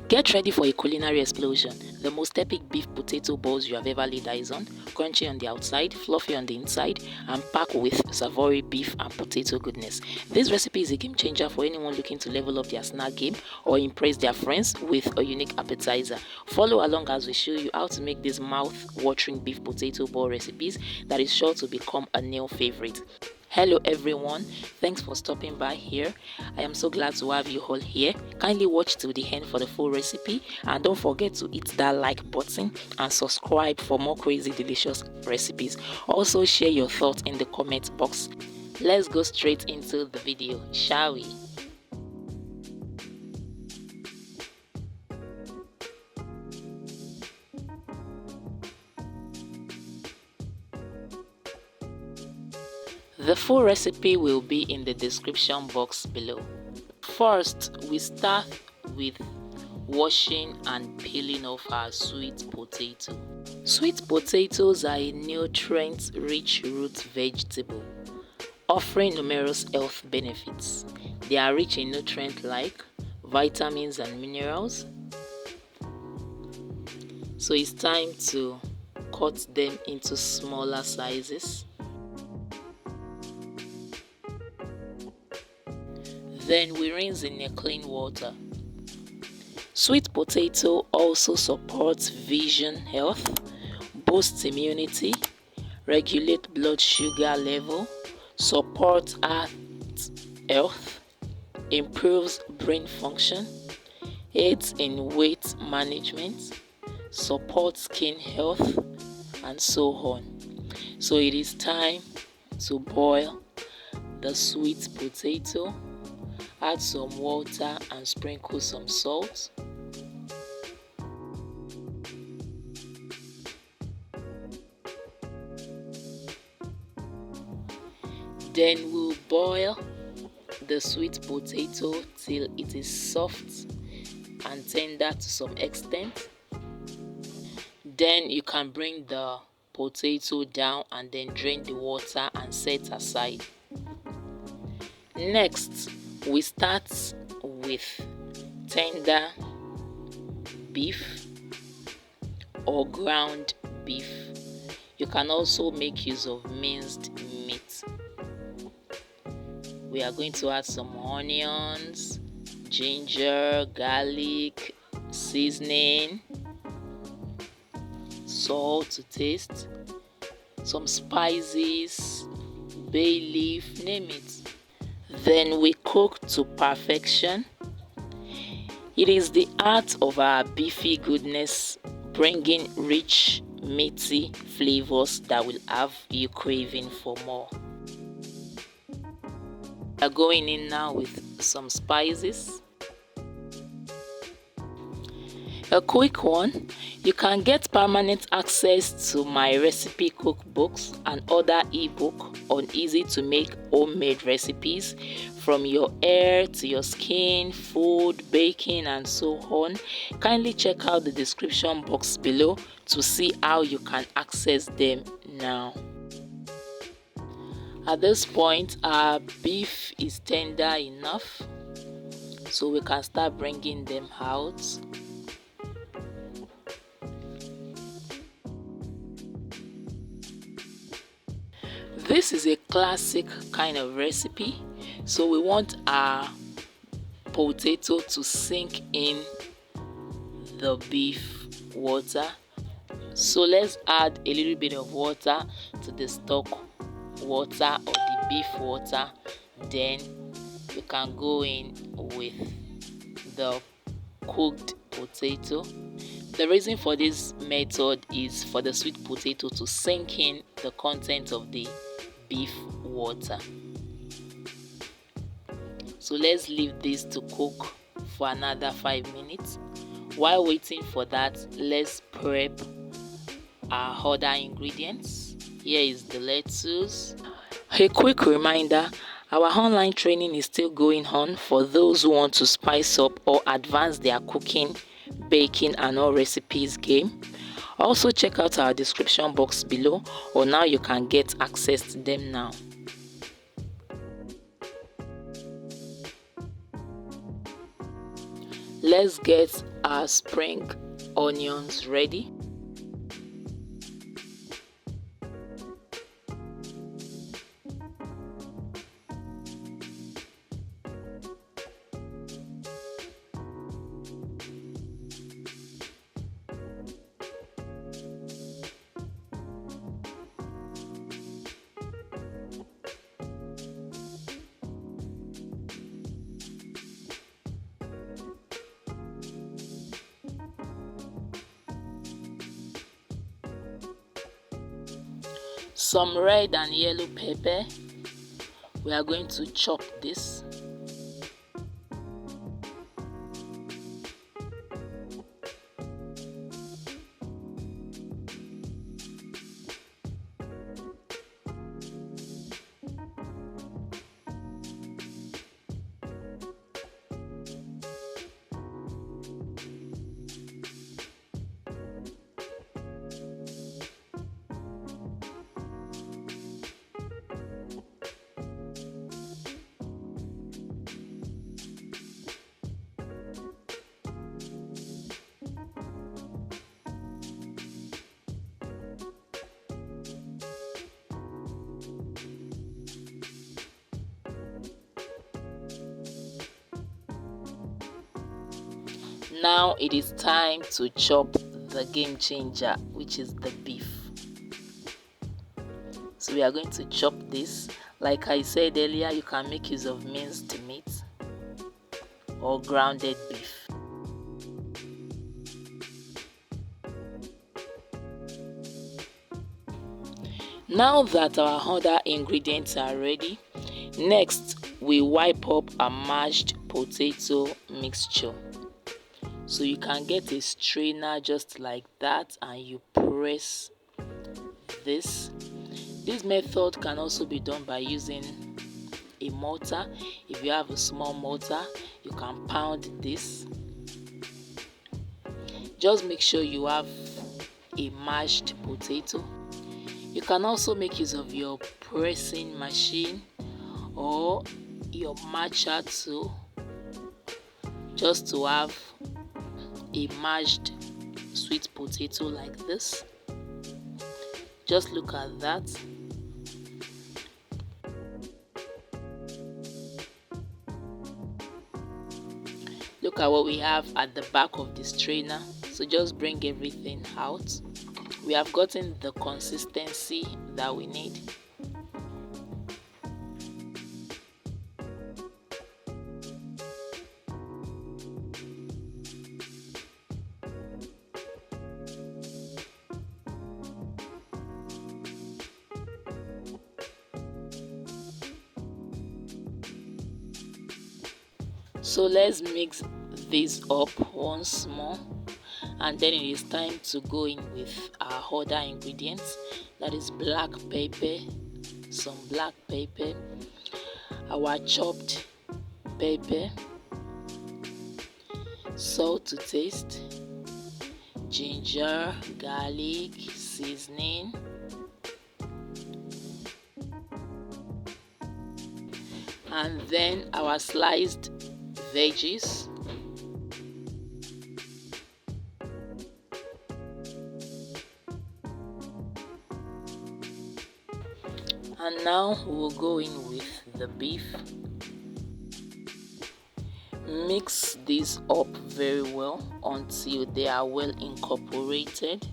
Get ready for a culinary explosion. The most epic beef potato balls you have ever laid eyes on, crunchy on the outside, fluffy on the inside, and packed with savory beef and potato goodness. This recipe is a game changer for anyone looking to level up their snack game or impress their friends with a unique appetizer. Follow along as we show you how to make these mouth-watering beef potato ball recipes that is sure to become a new favorite. Hello everyone, thanks for stopping by here. I am so glad to have you all here. Kindly watch till the end for the full recipe and don't forget to hit that like button and subscribe for more crazy delicious recipes. Also share your thoughts in the comment box. Let's go straight into the video, shall we? The full recipe will be in the description box below. First, we start with washing and peeling off our sweet potato. Sweet potatoes are a nutrient-rich root vegetable, offering numerous health benefits. They are rich in nutrients like vitamins and minerals. So it's time to cut them into smaller sizes. Then we rinse in a clean water. Sweet potato also supports vision health, boosts immunity, regulates blood sugar level, supports heart health, improves brain function, aids in weight management, supports skin health, and so on. So it is time to boil the sweet potato. Add some water and sprinkle some salt. Then we'll boil the sweet potato till it is soft and tender to some extent. Then you can bring the potato down and then drain the water and set aside. Next, we start with tender beef or ground beef. You can also make use of minced meat. We are going to add some onions, ginger, garlic, seasoning, salt to taste, some spices, bay leaf, name it. Then we cook to perfection. It is the art of our beefy goodness, bringing rich, meaty flavors that will have you craving for more. We are going in now with some spices. A quick one, you can get permanent access to my recipe cookbooks and other ebook on easy to make homemade recipes from your hair to your skin, food, baking, and so on. Kindly check out the description box below to see how you can access them now. At this point, our beef is tender enough, so we can start bringing them out. This is a classic kind of recipe, so we want our potato to sink in the beef water. So let's add a little bit of water to the stock water or the beef water. Then we can go in with the cooked potato. The reason for this method is for the sweet potato to sink in the content of the beef water. So let's leave this to cook for another 5 minutes. While waiting for that, let's prep our other ingredients. Here is the lettuce. A quick reminder, our online training is still going on for those who want to spice up or advance their cooking, baking, and all recipes game. Also check out our description box below, or now you can get access to them now. Let's get our spring onions ready. Some red and yellow pepper. We are going to chop this. Now it is time to chop the game changer, which is the beef. So we are going to chop this. Like I said earlier, you can make use of minced meat or grounded beef. Now that our other ingredients are ready, next we wipe up a mashed potato mixture. So you can get a strainer just like that and you press this. This method can also be done by using a mortar. If you have a small mortar, you can pound this. Just make sure you have a mashed potato. You can also make use of your pressing machine or your matcha tool just to have a mashed sweet potato like this. Just look at that. Look at what we have at the back of the strainer. So just bring everything out. We have gotten the consistency that we need. So let's mix this up once more, and then it is time to go in with our other ingredients, that is black pepper, some black pepper, our chopped pepper, salt to taste, ginger, garlic, seasoning, and then our sliced veggies. And now we'll go in with the beef. Mix these up very well until they are well incorporated.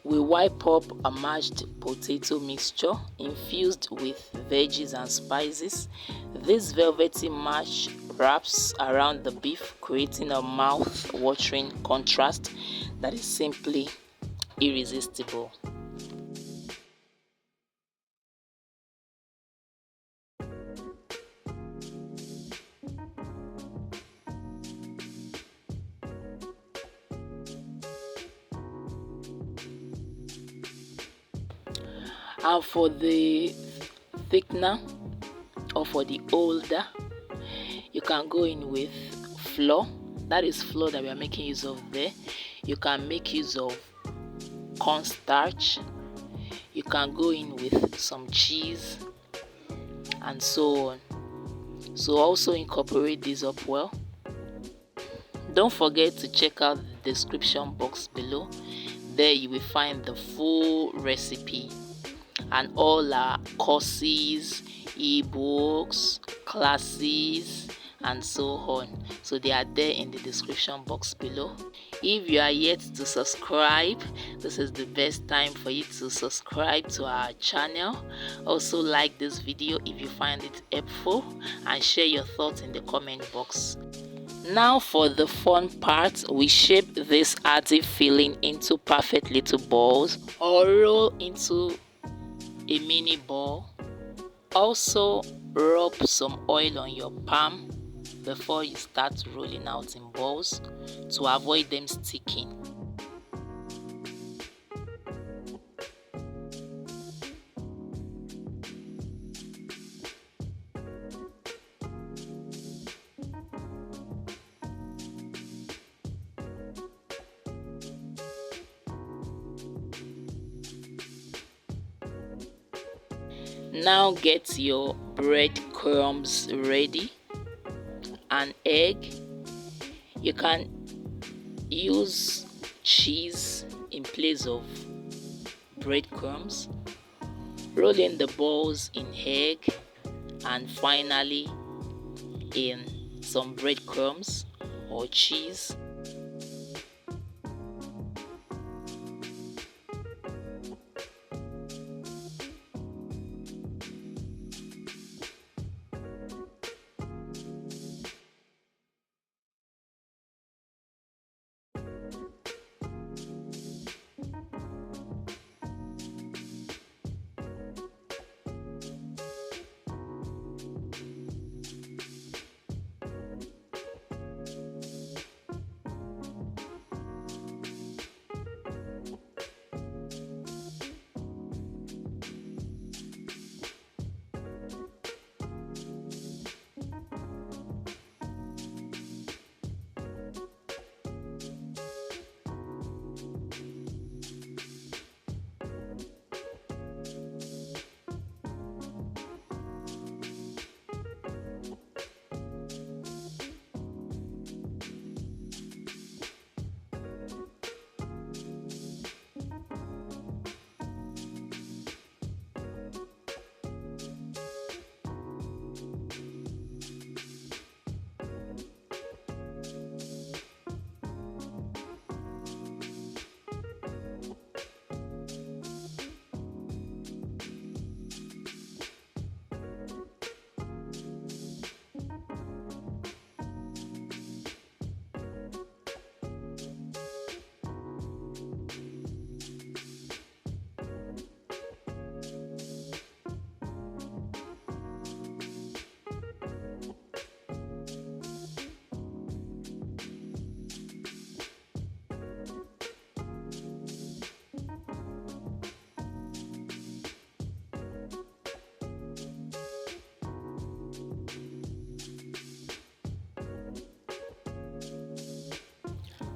We wipe up a mashed potato mixture infused with veggies and spices. This velvety mash wraps around the beef, creating a mouth-watering contrast that is simply irresistible. And for the thickener or for the holder, you can go in with flour. That is flour that we are making use of there. You can make use of cornstarch. You can go in with some cheese and so on. So also incorporate this up well. Don't forget to check out the description box below. There you will find the full recipe and all our courses, ebooks, classes, and so on. So they are there in the description box below. If you are yet to subscribe, this is the best time for you to subscribe to our channel. Also like this video if you find it helpful, and share your thoughts in the comment box. Now for the fun part, we shape this hearty filling into perfect little balls or roll into a mini ball. Also rub some oil on your palm before you start rolling out in balls to avoid them sticking. Now get your breadcrumbs ready, an egg. You can use cheese in place of breadcrumbs. Roll in the balls in egg, and finally in some breadcrumbs or cheese.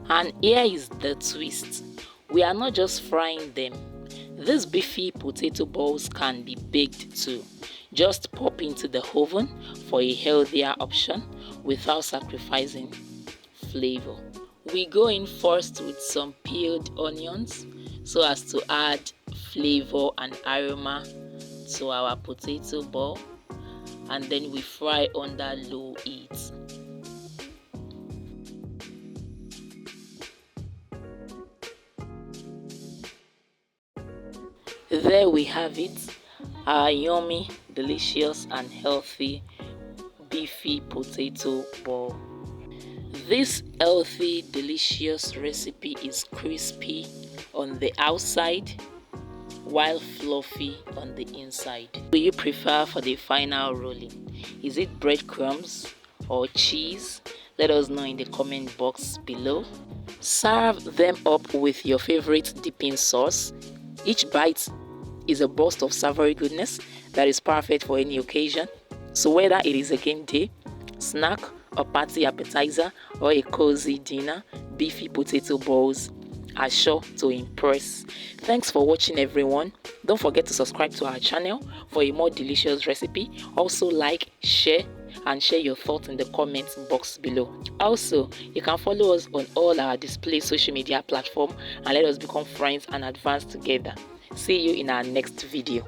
And here is the twist. We are not just frying them. These beefy potato balls can be baked too. Just pop into the oven for a healthier option without sacrificing flavor. We go in first with some peeled onions so as to add flavor and aroma to our potato ball, and then we fry under low heat. There we have it, our yummy, delicious and healthy beefy potato ball. This healthy, delicious recipe is crispy on the outside while fluffy on the inside. Do you prefer for the final rolling? Is it breadcrumbs or cheese? Let us know in the comment box below. Serve them up with your favorite dipping sauce. Each bite is a burst of savory goodness that is perfect for any occasion. So whether it is a game day, snack, a party appetizer, or a cozy dinner, beefy potato balls are sure to impress. Thanks for watching, everyone. Don't forget to subscribe to our channel for a more delicious recipe. Also like, share, and share your thoughts in the comments box below. Also, you can follow us on all our display social media platforms and let us become friends and advance together. See you in our next video.